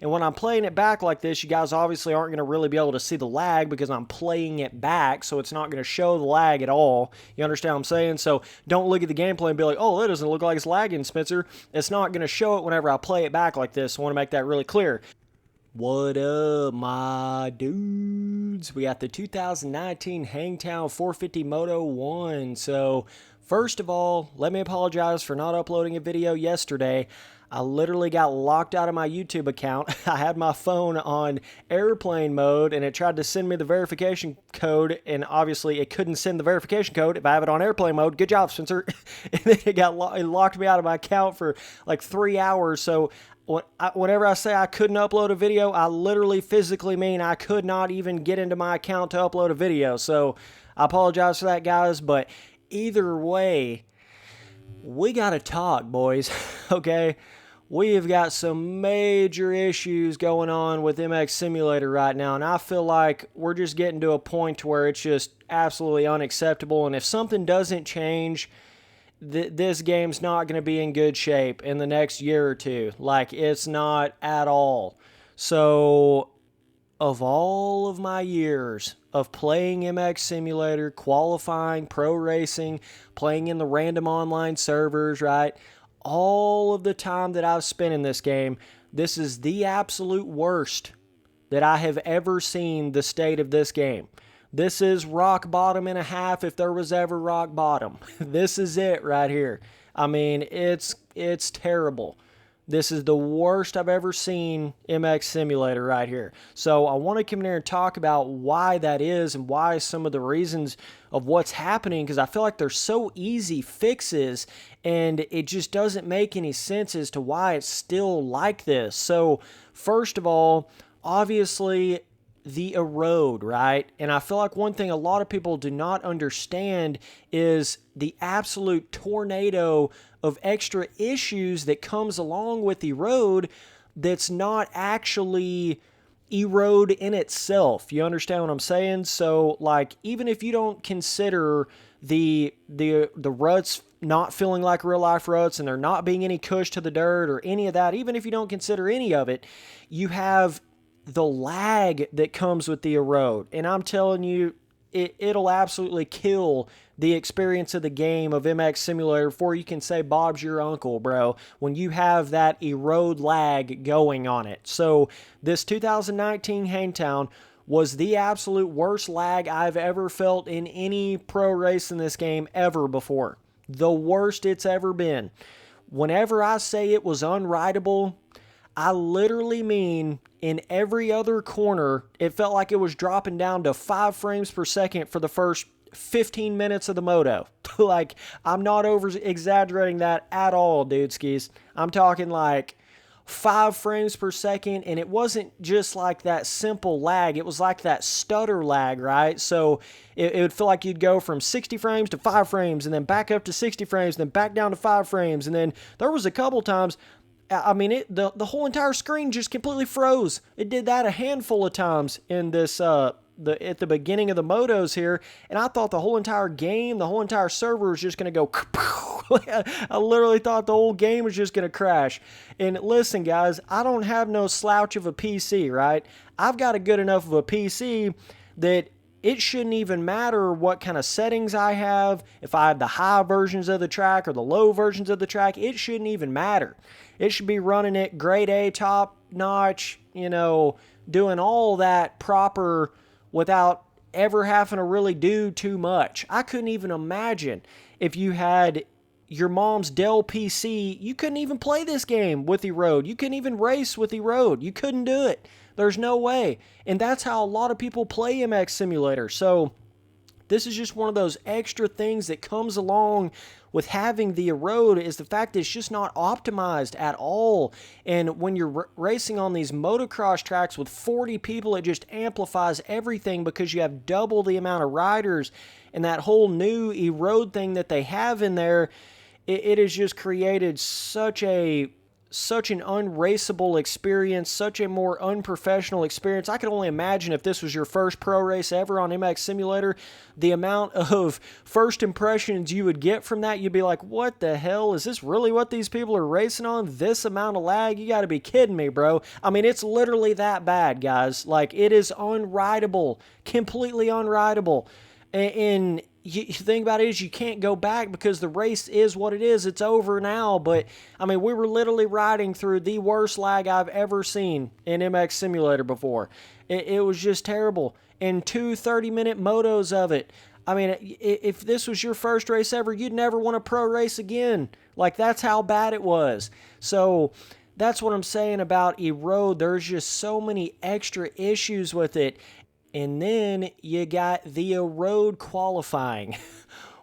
And when I'm playing it back like this, you guys obviously aren't going to really be able to see the lag because I'm playing it back, so it's not going to show the lag at all. You understand what I'm saying? So don't look at the gameplay and be like, oh, that doesn't look like it's lagging, Spencer. It's not going to show it whenever I play it back like this. I want to make that really clear. What up, my dudes? We got the 2019 Hangtown 450 Moto 1. So, first of all, let me apologize for not uploading a video yesterday. I literally got locked out of my YouTube account. I had my phone on airplane mode, and it tried to send me the verification code, and obviously it couldn't send the verification code if I have it on airplane mode. Good job, Spencer. And then it locked me out of my account for like 3 hours, so whenever I say I couldn't upload a video, I literally physically mean I could not even get into my account to upload a video. So I apologize for that, guys. But either way, we got to talk, boys. Okay? We have got some major issues going on with MX Simulator right now. And I feel like we're just getting to a point where it's just absolutely unacceptable. And if something doesn't change, this game's not going to be in good shape in the next year or two. Like, it's not at all. So, of all of my years of playing MX Simulator, qualifying, pro racing, playing in the random online servers, right? All of the time that I've spent in this game, this is the absolute worst that I have ever seen the state of this game. This is rock bottom and a half if there was ever rock bottom. This is it right here. I mean, it's terrible. This is the worst I've ever seen MX Simulator right here. So I want to come in here and talk about why that is and why some of the reasons of what's happening, because I feel like they're so easy fixes and it just doesn't make any sense as to why it's still like this. So first of all, obviously, the erode, right? And I feel like one thing a lot of people do not understand is the absolute tornado of extra issues that comes along with erode that's not actually erode in itself. You understand what I'm saying? So, like, even if you don't consider the ruts not feeling like real life ruts and there not being any cush to the dirt or any of that, even if you don't consider any of it, you have the lag that comes with the erode. And I'm telling you, it'll absolutely kill the experience of the game of MX Simulator before you can say Bob's your uncle, bro, when you have that erode lag going on it. So this 2019 Hangtown was the absolute worst lag I've ever felt in any pro race in this game ever before. The worst it's ever been. Whenever I say it was unrideable, I literally mean in every other corner, it felt like it was dropping down to 5 frames per second for the first 15 minutes of the moto. Like, I'm not over-exaggerating that at all, dude skis. I'm talking like 5 frames per second, and it wasn't just like that simple lag. It was like that stutter lag, right? So it would feel like you'd go from 60 frames to 5 frames, and then back up to 60 frames, and then back down to 5 frames. And then there was a couple times, I mean, the whole entire screen just completely froze. It did that a handful of times in this at the beginning of the motos here, and I thought the whole entire game, the whole entire server was just going to go. I literally thought the whole game was just going to crash. And listen, guys, I don't have no slouch of a PC, right? I've got a good enough of a PC that it shouldn't even matter what kind of settings I have. If I have the high versions of the track or the low versions of the track, it shouldn't even matter. It should be running it grade A, top notch, doing all that proper without ever having to really do too much. I couldn't even imagine if you had your mom's Dell PC, you couldn't even play this game with erode. You couldn't even race with erode. You couldn't do it. There's no way. And that's how a lot of people play MX Simulator. So this is just one of those extra things that comes along with having the erode, is the fact that it's just not optimized at all. And when you're racing on these motocross tracks with 40 people, it just amplifies everything because you have double the amount of riders. And that whole new erode thing that they have in there, it has just created such a such an unraceable experience, such a more unprofessional experience. I can only imagine if this was your first pro race ever on MX Simulator, the amount of first impressions you would get from that. You'd be like, what the hell? Is this really what these people are racing on? This amount of lag? You got to be kidding me, bro. I mean, it's literally that bad, guys. Like, it is unrideable, completely unrideable. And you think about it is you can't go back because the race is what it is. It's over now. But, I mean, we were literally riding through the worst lag I've ever seen in MX Simulator before. It was just terrible. And 2 30-minute motos of it. I mean, if this was your first race ever, you'd never want to pro race again. Like, that's how bad it was. So that's what I'm saying about Erode. There's just so many extra issues with it. And then you got the Erode qualifying.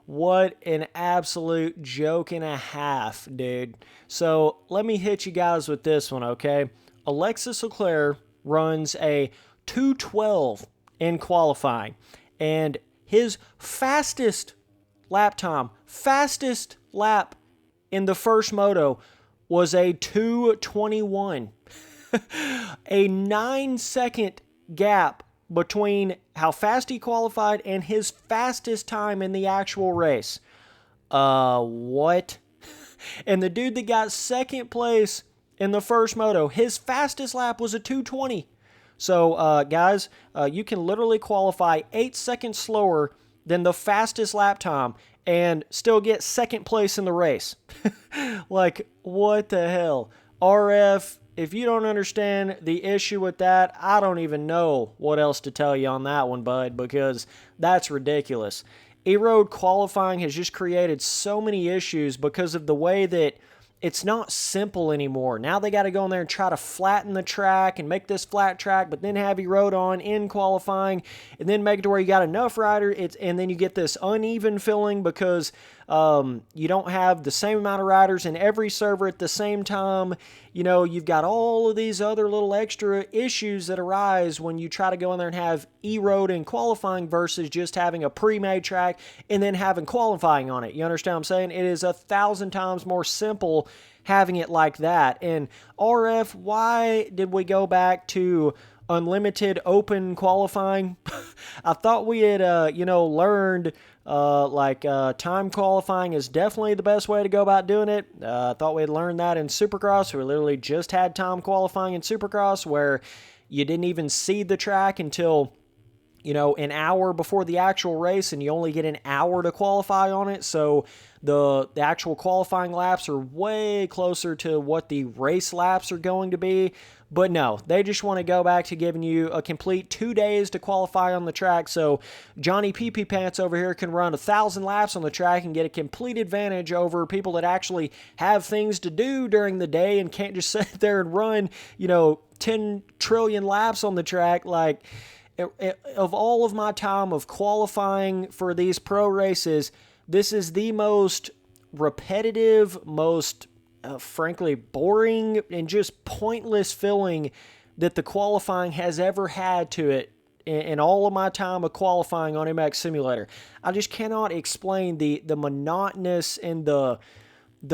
What an absolute joke and a half, dude. So let me hit you guys with this one, okay? Alexis Leclerc runs a 2:12 in qualifying. And his fastest lap in the first moto was a 2:21. A 9-second gap between how fast he qualified and his fastest time in the actual race. What? And the dude that got second place in the first moto, his fastest lap was a 2:20. So, guys, you can literally qualify 8 seconds slower than the fastest lap time and still get second place in the race. Like, what the hell? RF, if you don't understand the issue with that, I don't even know what else to tell you on that one, bud, because that's ridiculous. Erode qualifying has just created so many issues because of the way that it's not simple anymore. Now they got to go in there and try to flatten the track and make this flat track, but then have Erode on in qualifying, and then make it to where you got enough riders, and then you get this uneven filling because you don't have the same amount of riders in every server at the same time. You know, you've got all of these other little extra issues that arise when you try to go in there and have Erode in qualifying versus just having a pre-made track and then having qualifying on it. You understand what I'm saying? It is 1,000 times more simple having it like that. And RF, why did we go back to unlimited open qualifying? I thought we had, learned time qualifying is definitely the best way to go about doing it. I thought we had learned that in Supercross. We literally just had time qualifying in Supercross where you didn't even see the track until, an hour before the actual race, and you only get an hour to qualify on it. So the actual qualifying laps are way closer to what the race laps are going to be. But no, they just want to go back to giving you a complete 2 days to qualify on the track. So Johnny Pee-Pee Pants over here can run 1,000 laps on the track and get a complete advantage over people that actually have things to do during the day and can't just sit there and run, 10 trillion laps on the track. Like, of all of my time of qualifying for these pro races, this is the most repetitive, most frankly boring and just pointless feeling that the qualifying has ever had to it in all of my time of qualifying on MX Simulator. I just cannot explain the monotonous and the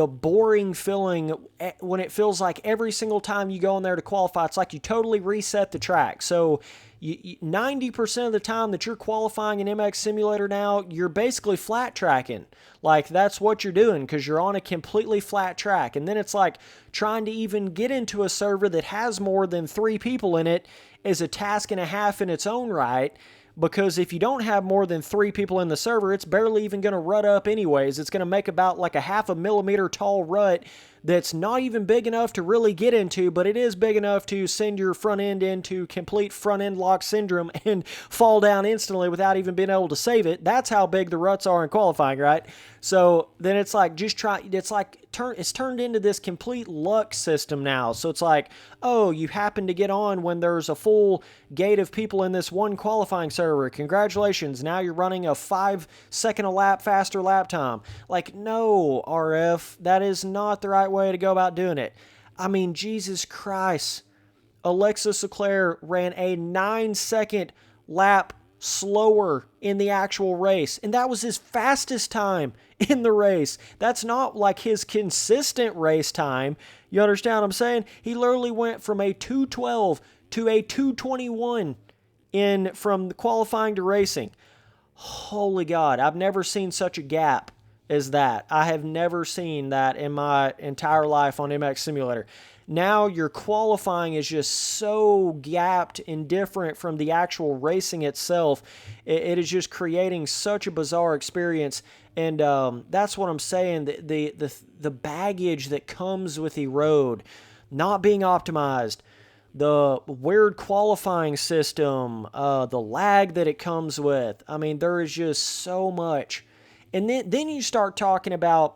boring feeling when it feels like every single time you go in there to qualify, it's like you totally reset the track. So 90% of the time that you're qualifying in MX Simulator now, you're basically flat tracking. Like, that's what you're doing because you're on a completely flat track. And then it's like trying to even get into a server that has more than 3 people in it is a task and a half in its own right. Because if you don't have more than 3 people in the server, it's barely even going to rut up anyways. It's going to make about like a 0.5 millimeter tall rut that's not even big enough to really get into, but it is big enough to send your front end into complete front end lock syndrome and fall down instantly without even being able to save it. That's how big the ruts are in qualifying, right? So then it's like it's turned into this complete luck system now. So it's like, oh, you happen to get on when there's a full gate of people in this one qualifying server. Congratulations. Now you're running a 5 second a lap faster lap time. Like, no, RF, that is not the right way to go about doing it. I mean, Jesus Christ. Alexis Leclerc ran a 9-second lap slower in the actual race. And that was his fastest time in the race. That's not like his consistent race time. You understand what I'm saying? He literally went from a 212 to a 221 from qualifying to racing. Holy God, I've never seen such a gap as that. I have never seen that in my entire life on MX Simulator. Now your qualifying is just so gapped and different from the actual racing itself. It is just creating such a bizarre experience. And that's what I'm saying. The baggage that comes with erode, not being optimized, the weird qualifying system, the lag that it comes with. I mean, there is just so much. And then you start talking about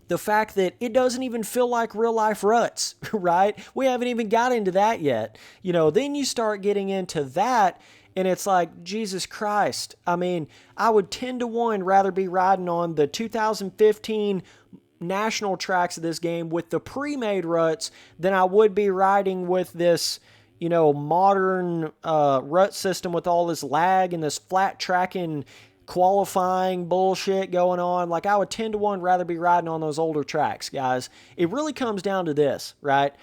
the fact that it doesn't even feel like real life ruts, right? We haven't even got into that yet. Then you start getting into that, and it's like, Jesus Christ. I mean, I would 10-1 rather be riding on the 2015 national tracks of this game with the pre-made ruts than I would be riding with this, modern rut system with all this lag and this flat tracking qualifying bullshit going on. Like, I would 10-1 rather be riding on those older tracks, guys. It really comes down to this, right?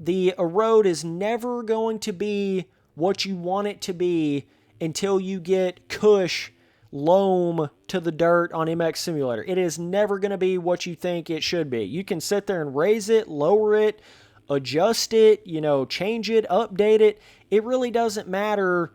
The erode is never going to be what you want it to be until you get cush loam to the dirt on MX Simulator. It is never going to be what you think it should be. You can sit there and raise it, lower it, adjust it, change it, update it. It really doesn't matter.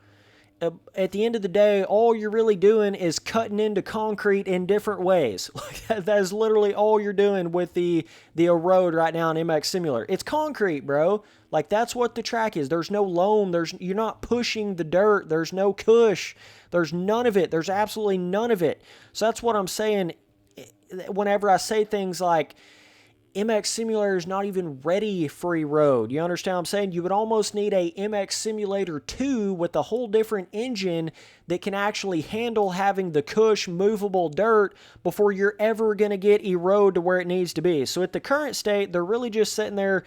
At the end of the day, all you're really doing is cutting into concrete in different ways. That is literally all you're doing with the erode right now in MX Simulator. It's concrete, bro. Like, that's what the track is. There's no loam. You're not pushing the dirt. There's no cush. There's none of it. There's absolutely none of it. So that's what I'm saying whenever I say things like, MX Simulator is not even ready for erode. You understand what I'm saying? You would almost need a MX Simulator 2 with a whole different engine that can actually handle having the cush movable dirt before you're ever going to get erode to where it needs to be. So at the current state, they're really just sitting there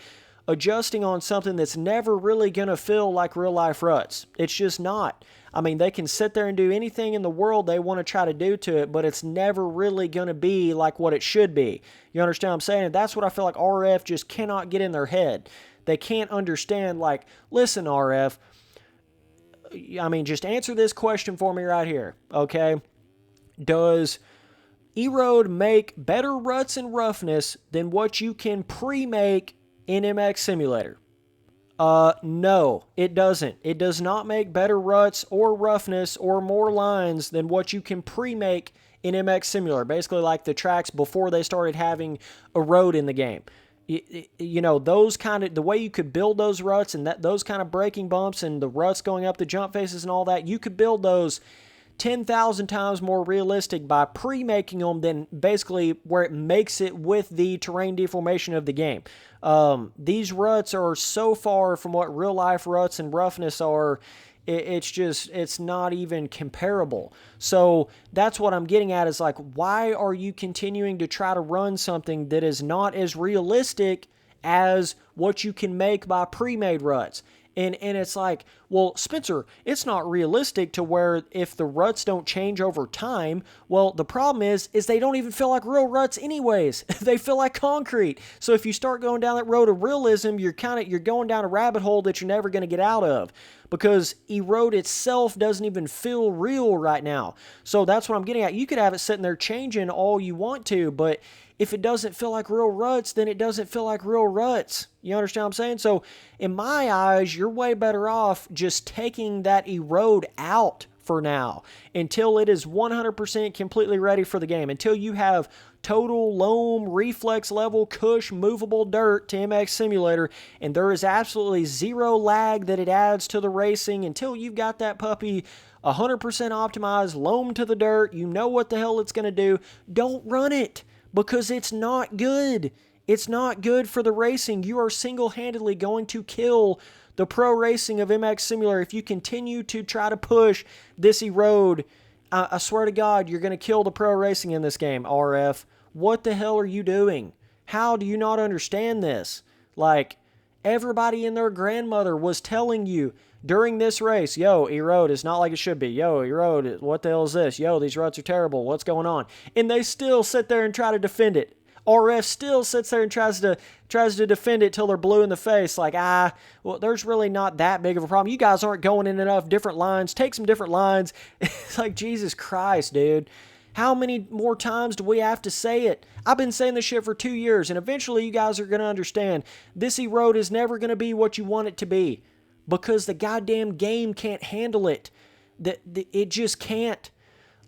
adjusting on something that's never really going to feel like real life ruts. It's just not. I mean, they can sit there and do anything in the world they want to try to do to it, but it's never really going to be like what it should be. You understand what I'm saying? And that's what I feel like RF just cannot get in their head. They can't understand, like, listen, RF, I mean, just answer this question for me right here, okay? Does erode make better ruts and roughness than what you can pre-make in MX Simulator? No, it doesn't. It does not make better ruts or roughness or more lines than what you can pre-make in MX Simulator. Basically like the tracks before they started having erode in the game. Those kind of, the way you could build those ruts and those kind of braking bumps and the ruts going up the jump faces and all that, you could build those 10,000 times more realistic by pre-making them than basically where it makes it with the terrain deformation of the game. These ruts are so far from what real life ruts and roughness are, it's not even comparable. So that's what I'm getting at is like, why are you continuing to try to run something that is not as realistic as what you can make by pre-made ruts? And it's like, well, Spencer, it's not realistic to where if the ruts don't change over time, well, the problem is they don't even feel like real ruts anyways. They feel like concrete. So if you start going down that road of realism, you're going down a rabbit hole that you're never going to get out of, because erode itself doesn't even feel real right now. So that's what I'm getting at. You could have it sitting there changing all you want to, but if it doesn't feel like real ruts, then it doesn't feel like real ruts. You understand what I'm saying? So in my eyes, you're way better off just taking that erode out for now until it is 100% completely ready for the game, until you have total loam, reflex level, cush, movable dirt to MX Simulator, and there is absolutely zero lag that it adds to the racing until you've got that puppy 100% optimized, loam to the dirt. You know what the hell it's going to do. Don't run it, because it's not good. It's not good for the racing. You are single-handedly going to kill the pro racing of MX Simulator if you continue to try to push this erode. I swear to God, you're going to kill the pro racing in this game, RF. What the hell are you doing? How do you not understand this? Like, Everybody and their grandmother was telling you during this race, yo, erode is not like it should be. Yo, erode, what the hell is this? Yo, these ruts are terrible. What's going on? And they still sit there and try to defend it. RF still sits there and tries to defend it till they're blue in the face. Like, well, there's really not that big of a problem. You guys aren't going in enough different lines. Take some different lines. It's like, Jesus Christ, dude. How many more times do we have to say it? I've been saying this shit for 2 years, and eventually you guys are going to understand this erode is never going to be what you want it to be because the goddamn game can't handle it. It just can't.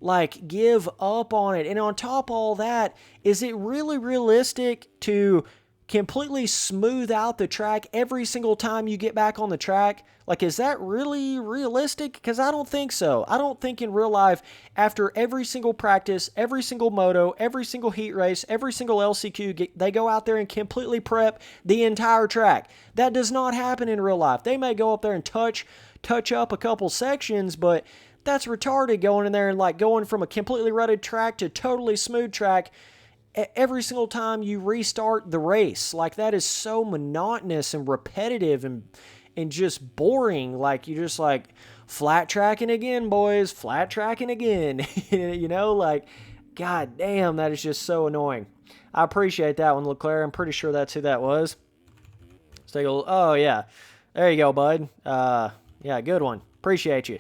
Like, give up on it. And on top of all that, is it really realistic to completely smooth out the track every single time you get back on the track? Like, is that really realistic? Because I don't think so. I don't think in real life, after every single practice, every single moto, every single heat race, every single LCQ, they go out there and completely prep the entire track. That does not happen in real life. They may go up there and touch up a couple sections, but that's retarded going in there and like going from a completely rutted track to totally smooth track every single time you restart the race. Like, that is so monotonous and repetitive and just boring. Like, you're just like, flat tracking again, boys, flat tracking again. You know, like, god damn, that is just so annoying. I appreciate that one, Leclerc. I'm pretty sure that's who that was. Let's take a look. Oh, yeah. There you go, bud. Yeah, good one. Appreciate you.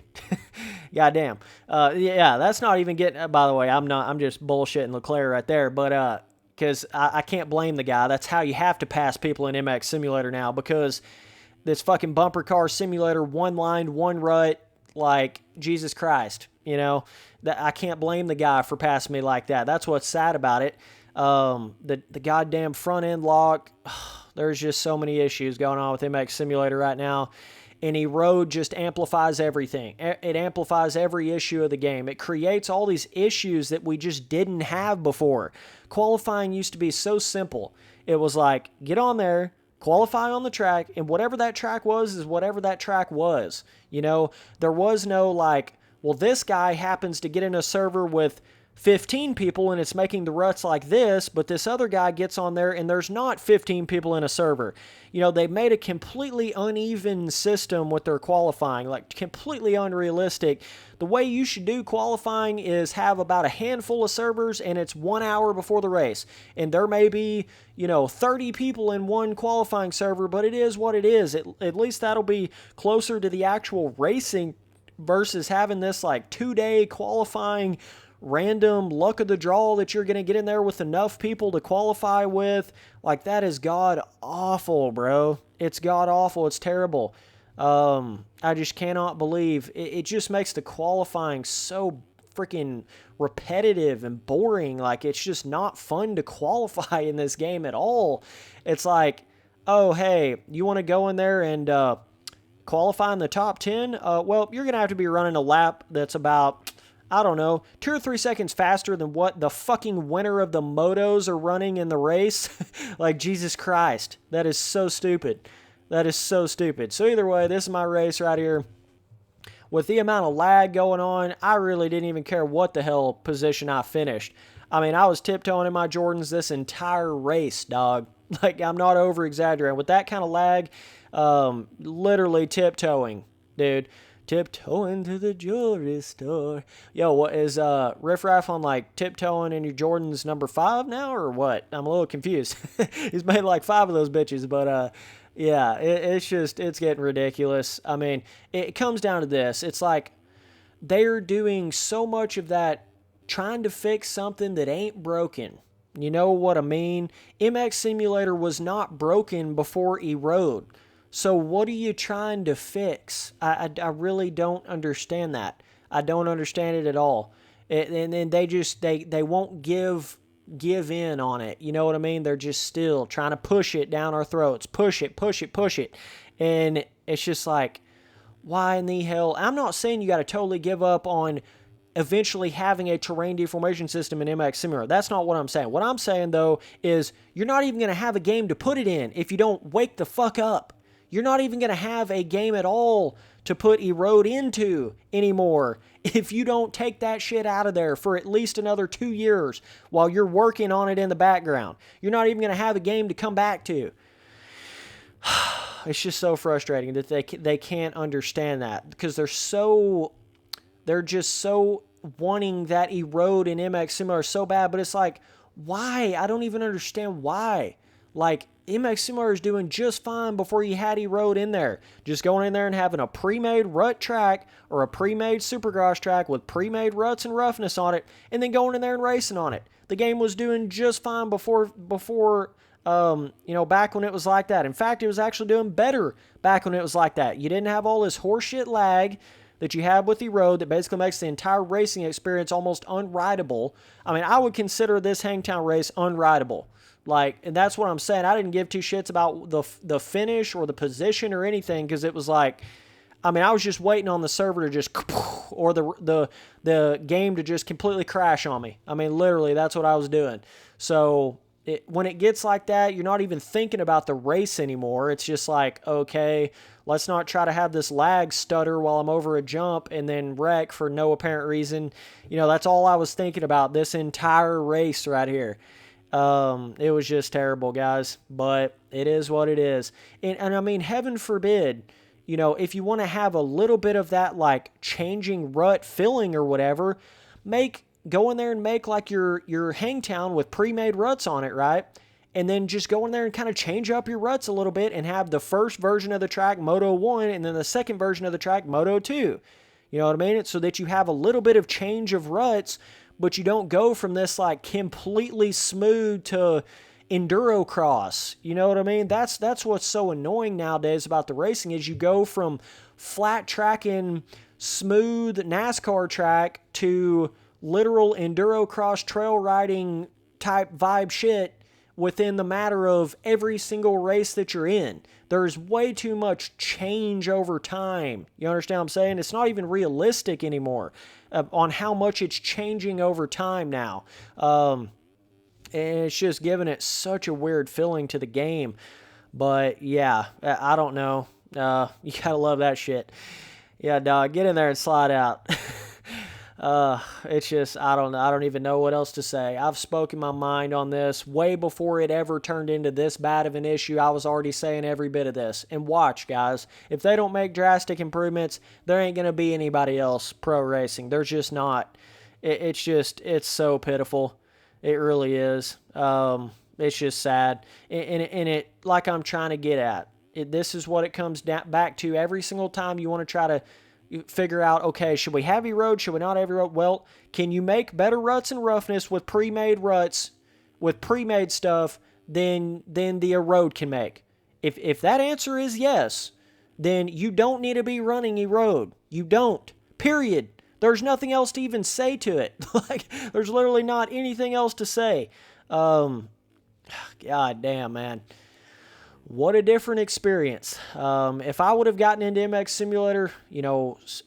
Goddamn. Yeah, that's not even getting, by the way, I'm just bullshitting Leclerc right there, but, because I can't blame the guy. That's how you have to pass people in MX Simulator now, because this fucking bumper car simulator, one line, one rut, like, Jesus Christ, you know? I can't blame the guy for passing me like that. That's what's sad about it. The goddamn front end lock, there's just so many issues going on with MX Simulator right now. And erode just amplifies everything. It amplifies every issue of the game. It creates all these issues that we just didn't have before. Qualifying used to be so simple. It was like, get on there, qualify on the track, and whatever that track was is whatever that track was. You know, there was no like, well, this guy happens to get in a server with 15 people and it's making the ruts like this, but this other guy gets on there and there's not 15 people in a server. You know, they made a completely uneven system with their qualifying, like completely unrealistic. The way you should do qualifying is have about a handful of servers and it's 1 hour before the race. And there may be, 30 people in one qualifying server, but it is what it is. At least that'll be closer to the actual racing versus having this like 2-day qualifying random luck of the draw that you're going to get in there with enough people to qualify with. Like, that is god awful, bro. It's god awful. It's terrible. I just cannot believe it just makes the qualifying so freaking repetitive and boring. Like, it's just not fun to qualify in this game at all. It's like, oh, hey, you want to go in there and qualify in the top 10? Well, you're going to have to be running a lap that's about, I don't know, 2 or 3 seconds faster than what the fucking winner of the motos are running in the race. Like, Jesus Christ. That is so stupid. That is so stupid. So either way, this is my race right here. With the amount of lag going on, I really didn't even care what the hell position I finished. I mean, I was tiptoeing in my Jordans this entire race, dog. Like, I'm not over-exaggerating. With that kind of lag, literally tiptoeing, dude. Tiptoeing to the jewelry store. Yo, what is Riff Raff on like tiptoeing in your Jordans number 5 now or what? I'm a little confused. He's made like 5 of those bitches, but yeah, it's getting ridiculous. I mean, it comes down to this. It's like they're doing so much of that trying to fix something that ain't broken. You know what I mean? MX Simulator was not broken before Erode. So what are you trying to fix? I really don't understand that. I don't understand it at all. And then they won't give in on it. You know what I mean? They're just still trying to push it down our throats. Push it. And it's just like, why in the hell? I'm not saying you got to totally give up on eventually having a terrain deformation system in MX Simulator. That's not what I'm saying. What I'm saying, though, is you're not even going to have a game to put it in if you don't wake the fuck up. You're not even going to have a game at all to put erode into anymore if you don't take that shit out of there for at least another 2 years while you're working on it in the background. You're not even going to have a game to come back to. it's just so frustrating that they can't understand that, because they're just so wanting that erode in MX Simulator so bad. But it's like, why? I don't even understand why. Like, MX Simulator is doing just fine before you had erode in there. Just going in there and having a pre-made rut track or a pre-made supercross track with pre-made ruts and roughness on it, and then going in there and racing on it. The game was doing just fine before back when it was like that. In fact, it was actually doing better back when it was like that. You didn't have all this horseshit lag that you have with erode that basically makes the entire racing experience almost unrideable. I mean, I would consider this Hangtown race unrideable. Like, and that's what I'm saying. I didn't give two shits about the finish or the position or anything, because it was like, I mean, I was just waiting on the server to just, or the game to just completely crash on me. I mean, literally, that's what I was doing. So when it gets like that, you're not even thinking about the race anymore. It's just like, okay, let's not try to have this lag stutter while I'm over a jump and then wreck for no apparent reason. That's all I was thinking about this entire race right here. It was just terrible, guys, but it is what it is. And I mean, heaven forbid, if you want to have a little bit of that, like, changing rut filling or whatever, go in there and make like your Hangtown with pre-made ruts on it, right? And then just go in there and kind of change up your ruts a little bit and have the first version of the track Moto 1 and then the second version of the track Moto 2. You know what I mean? It's so that you have a little bit of change of ruts, but you don't go from this like completely smooth to enduro cross. You know what I mean? That's what's so annoying nowadays about the racing, is you go from flat tracking smooth NASCAR track to literal enduro cross trail riding type vibe shit within the matter of every single race that you're in. There's way too much change over time. You understand what I'm saying? It's not even realistic anymore on how much it's changing over time now. And it's just giving it such a weird feeling to the game. But yeah, I don't know. You gotta love that shit. Yeah, dog, get in there and slide out. It's just, I don't even know what else to say. I've spoken my mind on this way before it ever turned into this bad of an issue. I was already saying every bit of this. And watch, guys, if they don't make drastic improvements, there ain't going to be anybody else pro racing. There's just not. It's so pitiful. It really is. It's just sad. And it, like I'm trying to get at, this is what it comes back to every single time you want to try to figure out, okay, should we have erode? Should we not have erode? Well, can you make better ruts and roughness with pre-made ruts, with pre-made stuff, than the erode can make? If that answer is yes, then you don't need to be running erode. You don't. Period. There's nothing else to even say to it. Like, there's literally not anything else to say. God damn, man. What a different experience. If I would have gotten into MX Simulator,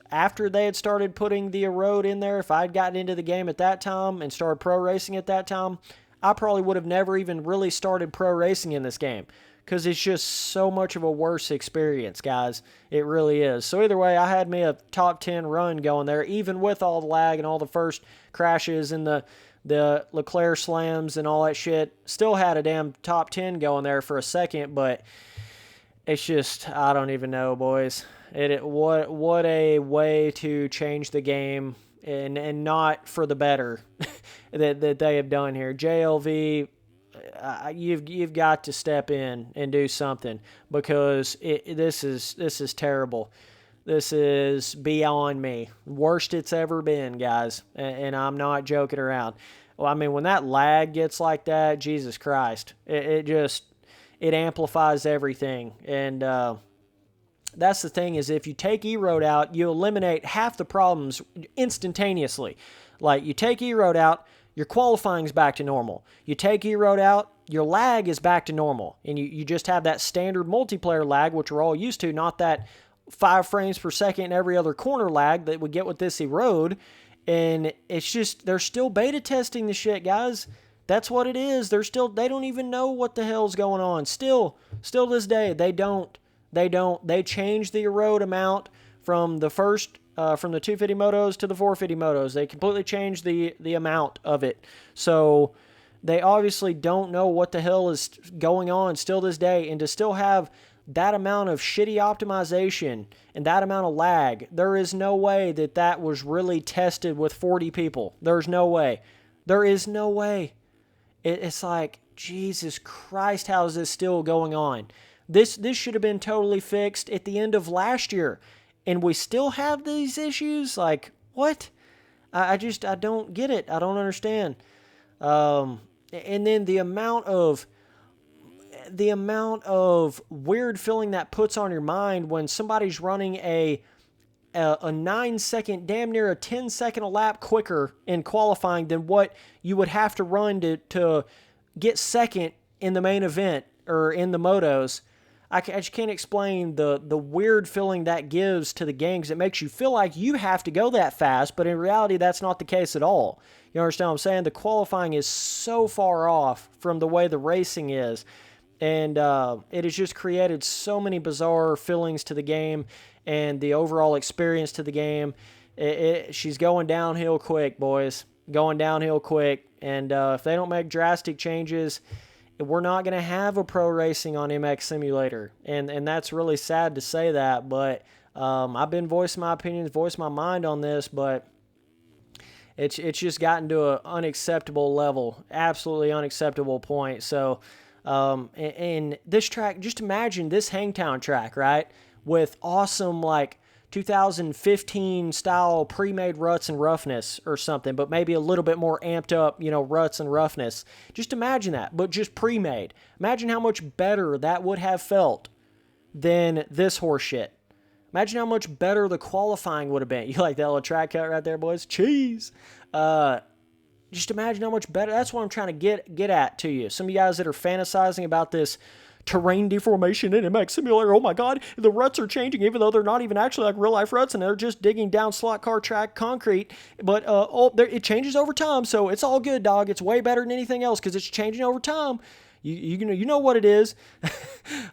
after they had started putting the erode in there, if I'd gotten into the game at that time and started pro racing at that time, I probably would have never even really started pro racing in this game, because it's just so much of a worse experience, guys. It really is. So either way, I had me a top 10 run going there, even with all the lag and all the first crashes and the Leclerc slams and all that shit. Still had a damn top 10 going there for a second, but it's just, I don't even know, boys. What a way to change the game, and not for the better that they have done here. JLV, you've got to step in and do something, because this is terrible. This is beyond me. Worst it's ever been, guys. And I'm not joking around. Well, I mean, when that lag gets like that, Jesus Christ, it amplifies everything. And that's the thing, is if you take erode out, you eliminate half the problems instantaneously. Like, you take erode out, your qualifying's back to normal. You take erode out, your lag is back to normal. And you just have that standard multiplayer lag, which we're all used to, not that 5 frames per second in every other corner lag that we get with this erode. And it's just, they're still beta testing the shit, guys. That's what it is. They don't even know what the hell's going on. Still this day, they don't. They changed the erode amount from the 250 motos to the 450 motos. They completely changed the amount of it. So they obviously don't know what the hell is going on still this day. And to still have that amount of shitty optimization and that amount of lag, there is no way that that was really tested with 40 people. There's no way. There is no way. It's like, Jesus Christ, how is this still going on? This should have been totally fixed at the end of last year, and we still have these issues? Like, what? I don't get it. I don't understand. And then the amount of weird feeling that puts on your mind when somebody's running a 9-second, damn near a 10-second a lap quicker in qualifying than what you would have to run to get second in the main event or in the motos. I just can't explain the weird feeling that gives to the game, because it makes you feel like you have to go that fast, but in reality, that's not the case at all. You understand what I'm saying? The qualifying is so far off from the way the racing is, and it has just created so many bizarre feelings to the game and the overall experience to the game. She's going downhill quick, boys. Going downhill quick, and if they don't make drastic changes, we're not going to have a pro racing on MX Simulator, and that's really sad to say that, but I've been voicing my opinions, voicing my mind on this, but it's just gotten to an unacceptable level, absolutely unacceptable point. So, and this track, just imagine this Hangtown track, right, with awesome, like, 2015 style pre-made ruts and roughness or something, but maybe a little bit more amped up, ruts and roughness. Just imagine that, but just pre-made. Imagine how much better that would have felt than this horse shit. Imagine how much better the qualifying would have been. You like that little track cut right there, boys? Cheese. Just imagine how much better. That's what I'm trying to get at to you. Some of you guys that are fantasizing about this terrain deformation in MX Simulator. Oh my God, the ruts are changing even though they're not even actually like real life ruts, and they're just digging down slot car track concrete. But it changes over time, so it's all good, dog. It's way better than anything else because it's changing over time. You know what it is.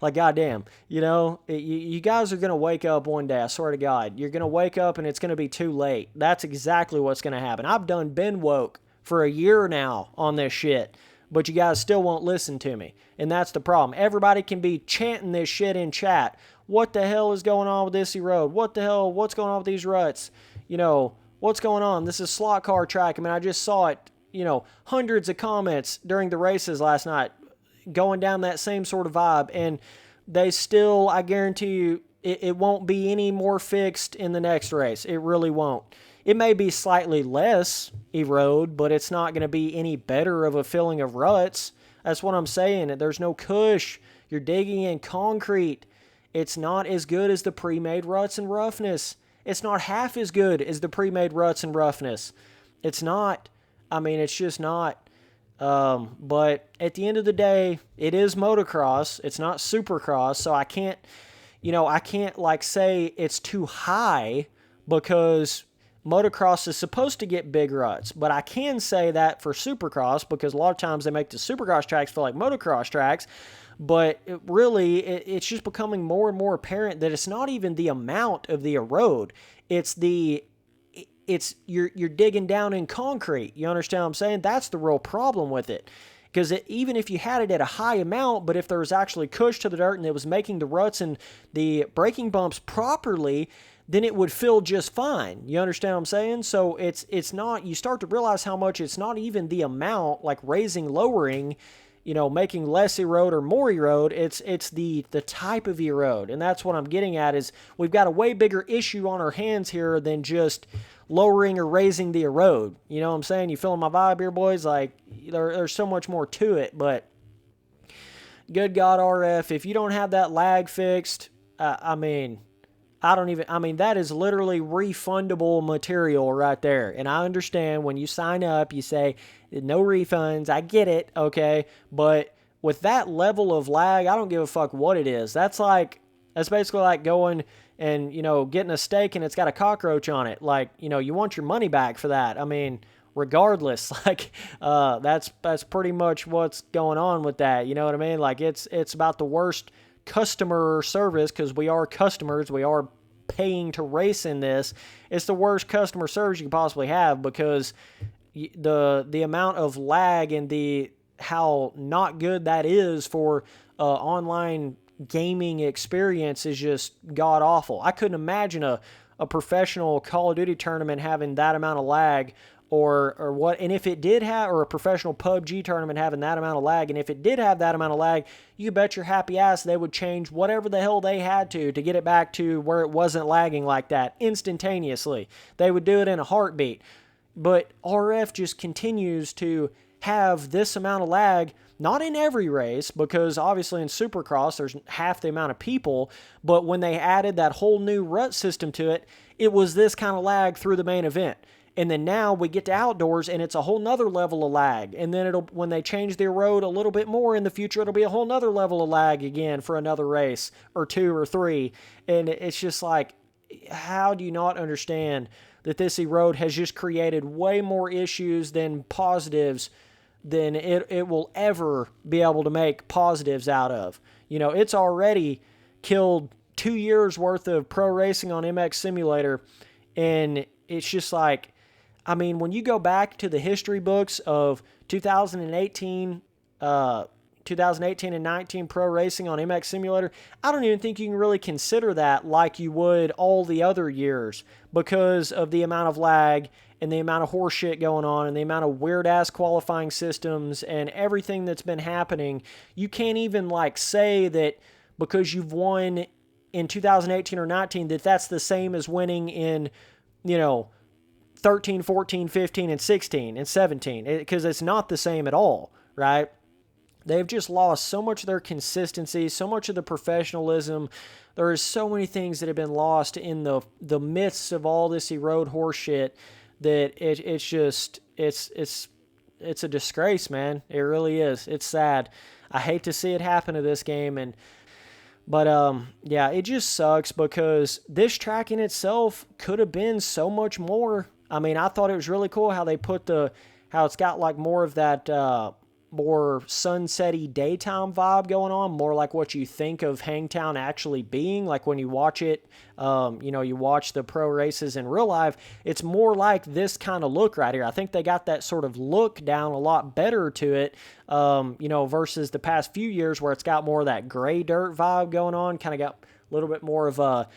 Like, goddamn, you guys are going to wake up one day, I swear to God. You're going to wake up and it's going to be too late. That's exactly what's going to happen. I've been woke for a year now on this shit, but you guys still won't listen to me. And that's the problem. Everybody can be chanting this shit in chat. What the hell is going on with this erode? What the hell? What's going on with these ruts? What's going on? This is slot car track. I mean, I just saw it, hundreds of comments during the races last night going down that same sort of vibe. And they still, I guarantee you, it won't be any more fixed in the next race. It really won't. It may be slightly less erode, but it's not going to be any better of a feeling of ruts. That's what I'm saying. There's no cush. You're digging in concrete. It's not as good as the pre-made ruts and roughness. It's not half as good as the pre-made ruts and roughness. It's not. I mean, it's just not. But at the end of the day, it is motocross. It's not supercross, so I can't like say it's too high because motocross is supposed to get big ruts, but I can say that for supercross because a lot of times they make the supercross tracks feel like motocross tracks, but it's just becoming more and more apparent that it's not even the amount of the erode. You're digging down in concrete. You understand what I'm saying? That's the real problem with it. Because even if you had it at a high amount, but if there was actually cush to the dirt and it was making the ruts and the braking bumps properly, then it would feel just fine. You understand what I'm saying? So it's not, you start to realize how much it's not even the amount, like raising, lowering, making less erode or more erode. It's the type of erode. And that's what I'm getting at is we've got a way bigger issue on our hands here than just lowering or raising the erode. You know what I'm saying? You feeling my vibe here, boys? Like, there's so much more to it, but good God, RF, if you don't have that lag fixed, that is literally refundable material right there. And I understand when you sign up, you say, no refunds. I get it, okay? But with that level of lag, I don't give a fuck what it is. That's basically like going and, getting a steak and it's got a cockroach on it. Like, you want your money back for that. I mean, regardless, that's pretty much what's going on with that. You know what I mean? Like, it's about the worst customer service, because we are customers, we are paying to race in this. It's the worst customer service you can possibly have, because the amount of lag and how not good that is for online gaming experience is just god awful. I couldn't imagine a professional Call of Duty tournament having that amount of lag, or what. And if it did have, or a professional PUBG tournament having that amount of lag, and if it did have that amount of lag, you bet your happy ass they would change whatever the hell they had to get it back to where it wasn't lagging like that instantaneously. They would do it in a heartbeat. But RF just continues to have this amount of lag, not in every race, because obviously in Supercross there's half the amount of people, but when they added that whole new rut system to it, it was this kind of lag through the main event. And then now we get to outdoors and it's a whole nother level of lag. And then when they change the erode a little bit more in the future, it'll be a whole nother level of lag again for another race or 2 or 3. And it's just like, how do you not understand that this erode has just created way more issues than positives than it will ever be able to make positives out of? You know, it's already killed 2 years worth of pro racing on MX Simulator. And it's just like, I mean, when you go back to the history books of 2018 and 19 pro racing on MX Simulator, I don't even think you can really consider that like you would all the other years, because of the amount of lag and the amount of horseshit going on and the amount of weird-ass qualifying systems and everything that's been happening. You can't even, like, say that because you've won in 2018 or 19 that that's the same as winning in, you know, 13, 14, 15, and 16, and 17, because it's not the same at all, right? They've just lost so much of their consistency, so much of the professionalism. There is so many things that have been lost in the midst of all this erode horse shit that it's just, it's a disgrace, man. It really is. It's sad. I hate to see it happen to this game, but yeah, it just sucks because this track in itself could have been so much more. I mean, I thought it was really cool how they put how it's got like more of that more sunsetty daytime vibe going on, more like what you think of Hangtown actually being. Like when you watch it, you watch the pro races in real life, it's more like this kind of look right here. I think they got that sort of look down a lot better to it, versus the past few years where it's got more of that gray dirt vibe going on, kind of got a little bit more of a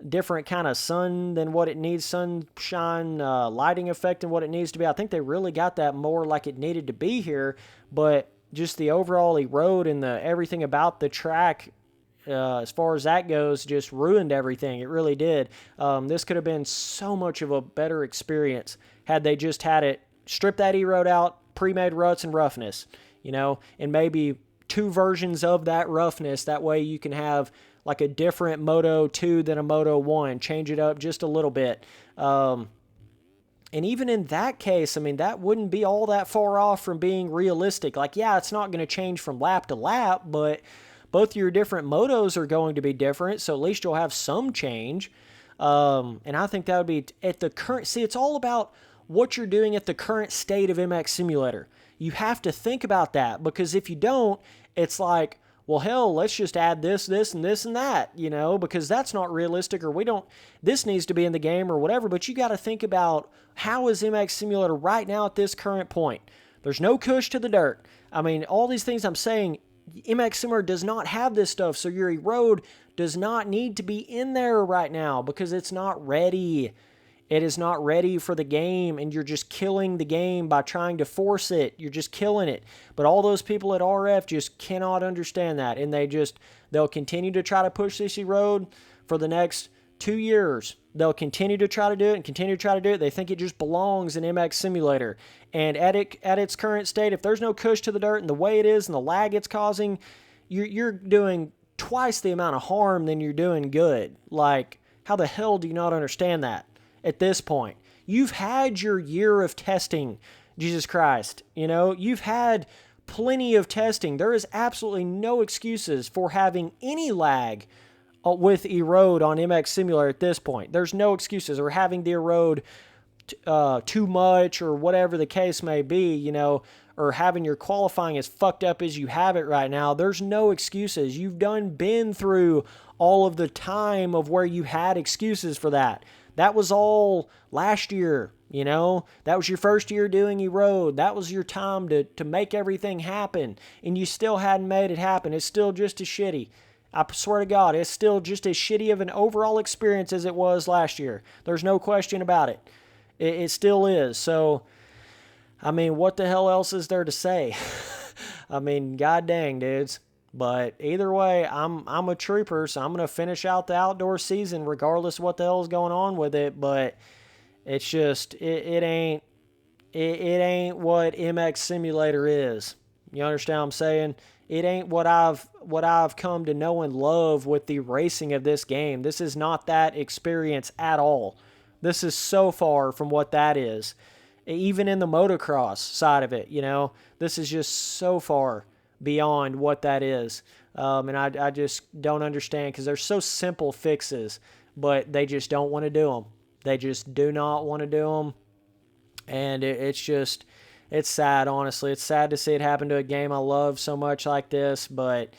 different kind of sun than what it needs, sunshine, lighting effect and what it needs to be. I think they really got that more like it needed to be here, but just the overall erode and everything about the track, as far as that goes, just ruined everything. It really did. This could have been so much of a better experience had they just had it, strip that erode out, pre-made ruts and roughness, and maybe 2 versions of that roughness. That way you can have like a different Moto 2 than a Moto 1. Change it up just a little bit. And even in that case, I mean, that wouldn't be all that far off from being realistic. Like, yeah, it's not going to change from lap to lap, but both your different motos are going to be different, so at least you'll have some change. And I think that would be at the current... See, it's all about what you're doing at the current state of MX Simulator. You have to think about that, because if you don't, it's like, well, hell, let's just add this, and this, and that, because that's not realistic, or this needs to be in the game or whatever. But you got to think about, how is MX Simulator right now at this current point? There's no cush to the dirt. I mean, all these things I'm saying, MX Simulator does not have this stuff, so your erode does not need to be in there right now because it's not ready. It is not ready for the game, and you're just killing the game by trying to force it. You're just killing it. But all those people at RF just cannot understand that, and they'll continue to try to push this erode for the next 2 years. They'll continue to try to do it and continue to try to do it. They think it just belongs in MX Simulator. And at its current state, if there's no cush to the dirt and the way it is and the lag it's causing, you're doing twice the amount of harm than you're doing good. Like, how the hell do you not understand that? At this point, you've had your year of testing, Jesus Christ. You've had plenty of testing. There is absolutely no excuses for having any lag with erode on MX Simulator at this point. There's no excuses, or having the erode too much, or whatever the case may be, or having your qualifying as fucked up as you have it right now. There's no excuses. You've been through all of the time of where you had excuses for that. That was all last year, That was your first year doing erode. That was your time to make everything happen, and you still hadn't made it happen. It's still just as shitty. I swear to God, it's still just as shitty of an overall experience as it was last year. There's no question about it. It still is. So, I mean, what the hell else is there to say? I mean, god dang, dudes. But either way, I'm a trooper, so I'm going to finish out the outdoor season regardless of what the hell is going on with it. But it's just, it ain't what MX Simulator is. You understand what I'm saying? It ain't what I've come to know and love with the racing of this game. This is not that experience at all. This is so far from what that is. Even in the motocross side of it, this is just so far beyond what that is. And I just don't understand because they're so simple fixes, but they just don't want to do them. They just do not want to do them. And it's sad, honestly. It's sad to see it happen to a game I love so much like this, but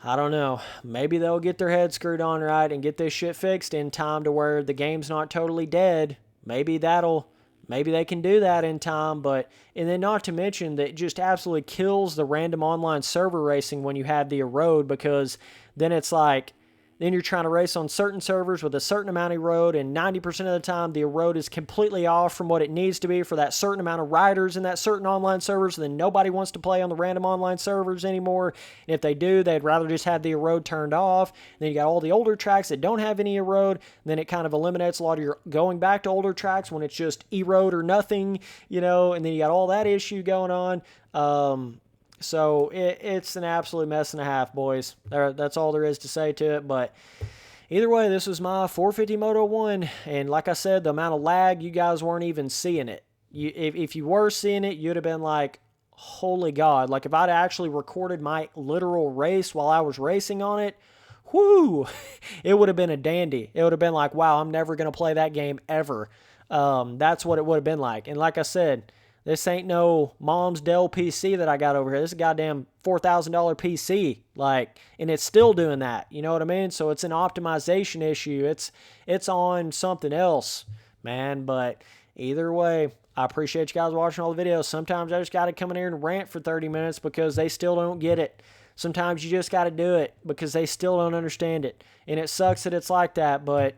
I don't know. Maybe they'll get their head screwed on right and get this shit fixed in time to where the game's not totally dead. Maybe they can do that in time, and then not to mention that it just absolutely kills the random online server racing when you have the erode, because then it's like, then you're trying to race on certain servers with a certain amount of erode, and 90% of the time the erode is completely off from what it needs to be for that certain amount of riders in that certain online server, so then nobody wants to play on the random online servers anymore. And if they do, they'd rather just have the erode turned off. And then you got all the older tracks that don't have any erode, and then it kind of eliminates a lot of your going back to older tracks when it's just erode or nothing, and then you got all that issue going on. So it's an absolute mess and a half, boys. That's all there is to say to it. But either way, this was my 450 Moto 1. And like I said, the amount of lag, you guys weren't even seeing it. If you were seeing it, you'd have been like, holy God. Like if I'd actually recorded my literal race while I was racing on it, whoo, it would have been a dandy. It would have been like, wow, I'm never going to play that game ever. That's what it would have been like. And like I said, this ain't no mom's Dell PC that I got over here. This is a goddamn $4,000 PC. And it's still doing that. You know what I mean? So it's an optimization issue. It's on something else, man. But either way, I appreciate you guys watching all the videos. Sometimes I just got to come in here and rant for 30 minutes because they still don't get it. Sometimes you just got to do it because they still don't understand it. And it sucks that it's like that, but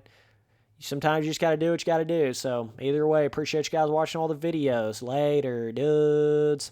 sometimes you just got to do what you got to do. So either way, appreciate you guys watching all the videos. Later, dudes.